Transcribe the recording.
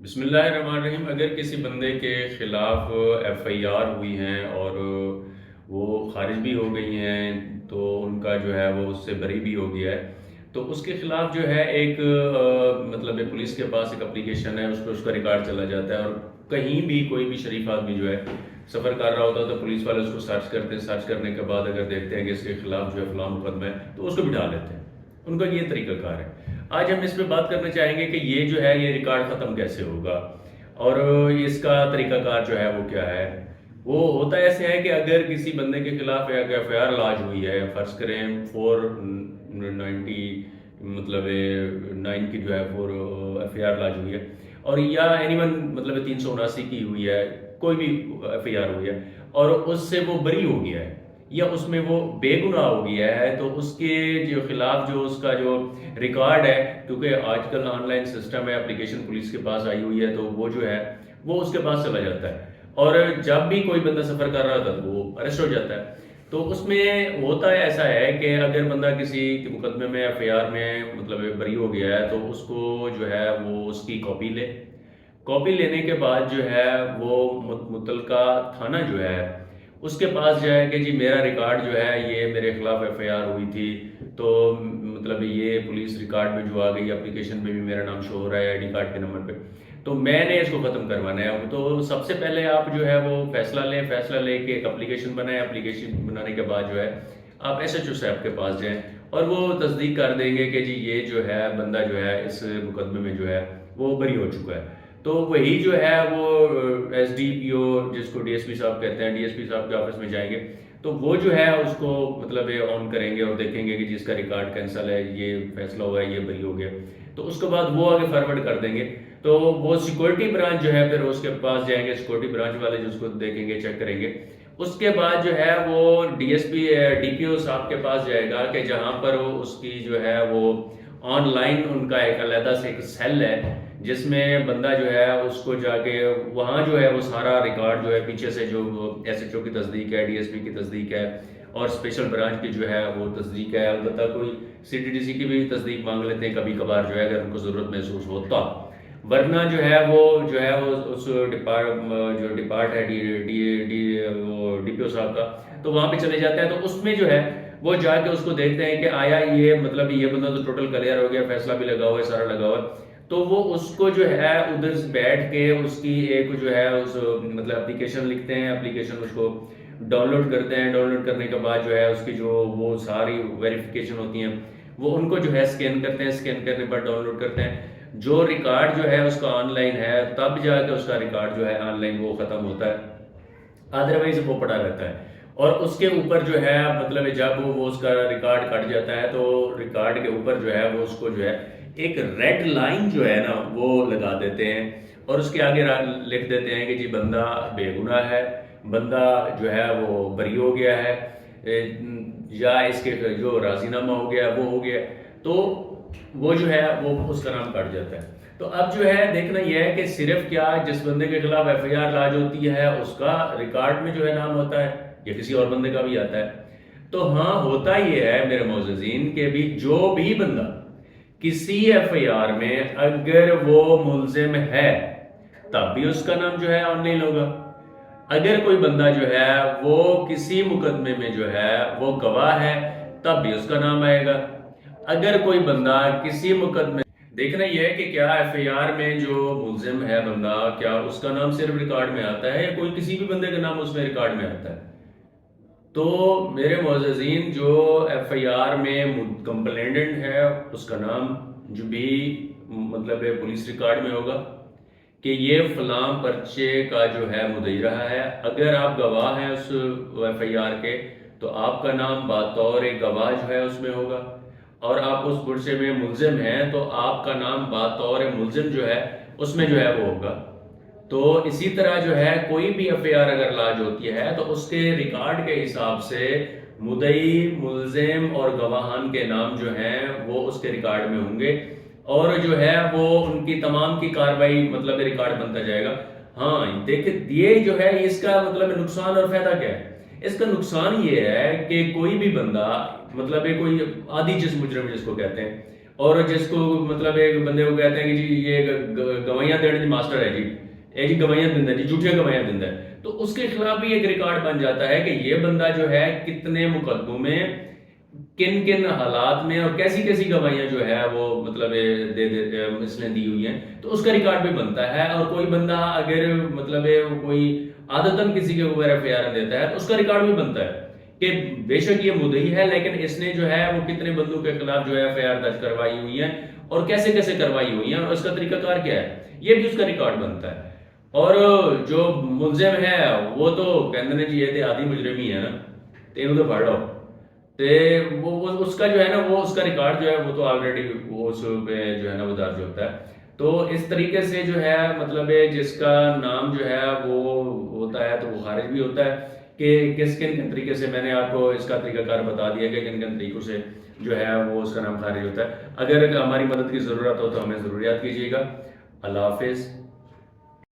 بسم اللہ الرحمن الرحیم۔ اگر کسی بندے کے خلاف ایف آئی آر ہوئی ہیں اور وہ خارج بھی ہو گئی ہیں تو ان کا جو ہے وہ اس سے بری بھی ہو گیا ہے، تو اس کے خلاف جو ہے ایک مطلب پولیس کے پاس ایک اپلیکیشن ہے، اس پہ اس کا ریکارڈ چلا جاتا ہے، اور کہیں بھی کوئی بھی شریف آدمی جو ہے سفر کر رہا ہوتا ہے تو پولیس والے اس کو سرچ کرتے ہیں۔ سرچ کرنے کے بعد اگر دیکھتے ہیں کہ اس کے خلاف جو ہے فلاں مقدمہ ہے تو اس کو بٹھا لیتے ہیں۔ ان کا یہ طریقہ کار ہے۔ آج ہم اس پہ بات کرنا چاہیں گے کہ یہ جو ہے یہ ریکارڈ ختم کیسے ہوگا، اور اس کا طریقہ کار جو ہے وہ کیا ہے۔ وہ ہوتا ایسے ہے کہ اگر کسی بندے کے خلاف ایک ایف آئی آر لاج ہوئی ہے، فرض کریں 490 مطلب 9 کی جو ہے 4 ایف آئی آر لاج ہوئی ہے، اور یا اینی ون مطلب 379 کی ہوئی ہے، کوئی بھی ایف آئی آر ہوئی ہے، اور اس سے وہ بری ہو گیا ہے یا اس میں وہ بے گناہ ہو گیا ہے، تو اس کے جو خلاف جو اس کا جو ریکارڈ ہے، کیونکہ آج کل آن لائن سسٹم ہے، اپلیکیشن پولیس کے پاس آئی ہوئی ہے، تو وہ جو ہے وہ اس کے پاس چلا جاتا ہے، اور جب بھی کوئی بندہ سفر کر رہا تھا تو وہ اریسٹ ہو جاتا ہے۔ تو اس میں ہوتا ہے ایسا ہے کہ اگر بندہ کسی مقدمے میں ایف آئی آر میں مطلب بری ہو گیا ہے تو اس کو جو ہے وہ اس کی کاپی لے۔ کاپی لینے کے بعد جو ہے وہ متعلقہ تھانہ جو ہے اس کے پاس جائے کہ جی میرا ریکارڈ جو ہے یہ میرے خلاف ایف آئی آر ہوئی تھی، تو مطلب یہ پولیس ریکارڈ میں جو آ گئی، اپلیکیشن میں بھی میرا نام شو ہو رہا ہے آئی ڈی کارڈ کے نمبر پہ، تو میں نے اس کو ختم کروانا ہے۔ تو سب سے پہلے آپ جو ہے وہ فیصلہ لیں، فیصلہ لے کے ایک اپلیکیشن بنائیں۔ اپلیکیشن بنانے کے بعد جو ہے آپ ایس ایچ او صاحب کے پاس جائیں، اور وہ تصدیق کر دیں گے کہ جی یہ جو ہے بندہ جو ہے اس مقدمے میں جو ہے وہ بری ہو چکا ہے۔ تو وہی جو ہے وہ ایس ڈی پی او، جس کو ڈی ایس پی صاحب کہتے ہیں، ڈی ایس پی صاحب کے آفس میں جائیں گے، تو وہ جو ہے اس کو مطلب آن کریں گے اور دیکھیں گے کہ جس کا ریکارڈ کینسل ہے، یہ فیصلہ ہوا ہے، یہ بری ہو گیا، تو اس کے بعد وہ آگے فارورڈ کر دیں گے۔ تو وہ سیکورٹی برانچ جو ہے پھر اس کے پاس جائیں گے، سیکورٹی برانچ والے جس کو دیکھیں گے، چیک کریں گے۔ اس کے بعد جو ہے وہ D S P D P O صاحب کے پاس جائے گا کہ جہاں پر اس کی جو ہے وہ آن لائن ان کا ایک علیحدہ سے ایک سیل ہے، جس میں بندہ جو ہے اس کو جا کے وہاں جو ہے وہ سارا ریکارڈ جو ہے پیچھے سے جو ایس ایچ او کی تصدیق ہے، ڈی ایس پی کی تصدیق ہے، اور اسپیشل برانچ کی جو ہے وہ تصدیق ہے، البتہ کوئی سی ٹی ڈی سی کی بھی تصدیق مانگ لیتے ہیں کبھی کبھار جو ہے اگر ان کو ضرورت محسوس ہوتا، ورنہ جو ہے وہ اس جو ڈپارٹ ہے ڈی پی او صاحب کا، تو وہاں پہ چلے جاتا ہے۔ تو اس میں جو ہے وہ جا کے اس کو دیکھتے ہیں کہ آیا یہ مطلب یہ بندہ تو ٹوٹل کلیئر ہو گیا، فیصلہ بھی لگا ہوا ہے، سارا لگا ہوا ہے، تو وہ اس کو جو ہے ادھر سے بیٹھ کے اس کی ایک جو ہے اس مطلب اپلیکیشن لکھتے ہیں، اپلیکیشن اس کو ڈاؤن لوڈ کرتے ہیں۔ ڈاؤن لوڈ کرنے کے بعد جو ہے اس کی جو وہ ساری ویریفیکیشن ہوتی ہیں وہ ان کو جو ہے اسکین کرتے ہیں، اسکین کرنے پر ڈاؤن لوڈ کرتے ہیں۔ جو ریکارڈ جو ہے اس کا آن لائن ہے، تب جا کے اس کا ریکارڈ جو ہے آن لائن وہ ختم ہوتا ہے، ادروائز وہ پڑا رہتا ہے۔ اور اس کے اوپر جو ہے مطلب جب وہ اس کا ریکارڈ کٹ جاتا ہے تو ریکارڈ کے اوپر جو ہے وہ اس کو جو ہے ایک ریڈ لائن جو ہے نا وہ لگا دیتے ہیں، اور اس کے آگے لکھ دیتے ہیں کہ جی بندہ بے گناہ ہے، بندہ جو ہے وہ بری ہو گیا ہے، یا اس کے جو راضی نامہ ہو گیا وہ ہو گیا، تو وہ جو ہے وہ اس کا نام کٹ جاتا ہے۔ تو اب جو ہے دیکھنا یہ ہے کہ صرف کیا جس بندے کے خلاف ایف آئی آر لاج ہوتی ہے اس کا ریکارڈ میں جو ہے نام ہوتا ہے، یا کسی اور بندے کا بھی آتا ہے؟ تو ہاں، ہوتا یہ ہے میرے معززین کہ بھی جو بھی بندہ کسی ایف آئی آر میں اگر وہ ملزم ہے تب بھی اس کا نام جو ہے آن لائن ہوگا۔ اگر کوئی بندہ جو ہے وہ کسی مقدمے میں جو ہے وہ گواہ ہے تب بھی اس کا نام آئے گا۔ اگر کوئی بندہ کسی مقدمے، دیکھنا یہ ہے کہ کیا ایف آئی آر میں جو ملزم ہے بندہ، کیا اس کا نام صرف ریکارڈ میں آتا ہے یا کوئی کسی بھی بندے کا نام اس میں ریکارڈ میں آتا ہے؟ تو میرے معززین، جو ایف آئی آر میں کمپلینڈنٹ ہے اس کا نام جو بھی مطلب پولیس ریکارڈ میں ہوگا کہ یہ فلاں پرچے کا جو ہے مدعی رہا ہے۔ اگر آپ گواہ ہیں اس ایف آئی آر کے تو آپ کا نام بطور گواہ جو ہے اس میں ہوگا، اور آپ اس پرچے میں ملزم ہیں تو آپ کا نام بطور ملزم جو ہے اس میں جو ہے وہ ہوگا۔ تو اسی طرح جو ہے کوئی بھی ایف آئی آر اگر لاج ہوتی ہے تو اس کے ریکارڈ کے حساب سے مدعی، ملزم اور گواہان کے نام جو ہیں وہ اس کے ریکارڈ میں ہوں گے، اور جو ہے وہ ان کی تمام کی کاروائی مطلب ریکارڈ بنتا جائے گا۔ ہاں دیکھیں، یہ جو ہے اس کا مطلب نقصان اور فائدہ کیا ہے؟ اس کا نقصان یہ ہے کہ کوئی بھی بندہ مطلب کوئی آدھی جس مجرم جس کو کہتے ہیں، اور جس کو مطلب ایک بندے کو کہتے ہیں کہ جی یہ گوائیاں دینے دی ماسٹر ہے جی، یہ جی گوائیاں دندا ہے جی، جھوٹیاں گوائیاں دندا ہے، تو اس کے خلاف بھی ایک ریکارڈ بن جاتا ہے کہ یہ بندہ جو ہے کتنے مقدموں میں کن کن حالات میں اور کیسی کیسی گواہیاں جو ہے وہ مطلب اس نے دی ہوئی ہیں، تو اس کا ریکارڈ بھی بنتا ہے۔ اور کوئی بندہ اگر مطلب کوئی عادتاً کسی کے اوپر ایف آئی آر دیتا ہے تو اس کا ریکارڈ بھی بنتا ہے کہ بے شک یہ مدعی ہے لیکن اس نے جو ہے وہ کتنے بندوں کے خلاف جو ہے ایف آئی آر درج کروائی ہوئی ہے اور کیسے کیسے کروائی ہوئی ہیں اور اس کا طریقہ کار کیا ہے، یہ بھی اس کا ریکارڈ بنتا ہے۔ اور جو ملزم ہے وہ تو کہتے ہیں جی یہ تو آدھی مجرمی ہے نا، تینوں تو پڑھ لو، وہ اس کا جو ہے نا وہ اس کا ریکارڈ جو ہے وہ تو آلریڈی وہ اس پہ جو ہے نا وہ درج ہوتا ہے۔ تو اس طریقے سے جو ہے مطلب جس کا نام جو ہے وہ ہوتا ہے تو وہ خارج بھی ہوتا ہے کہ کس کن کن طریقے سے، میں نے آپ کو اس کا طریقہ کار بتا دیا کہ کن کن طریقوں سے جو ہے وہ اس کا نام خارج ہوتا ہے۔ اگر ہماری مدد کی ضرورت ہو تو ہمیں ضرور یاد کیجیے گا۔ اللہ حافظ۔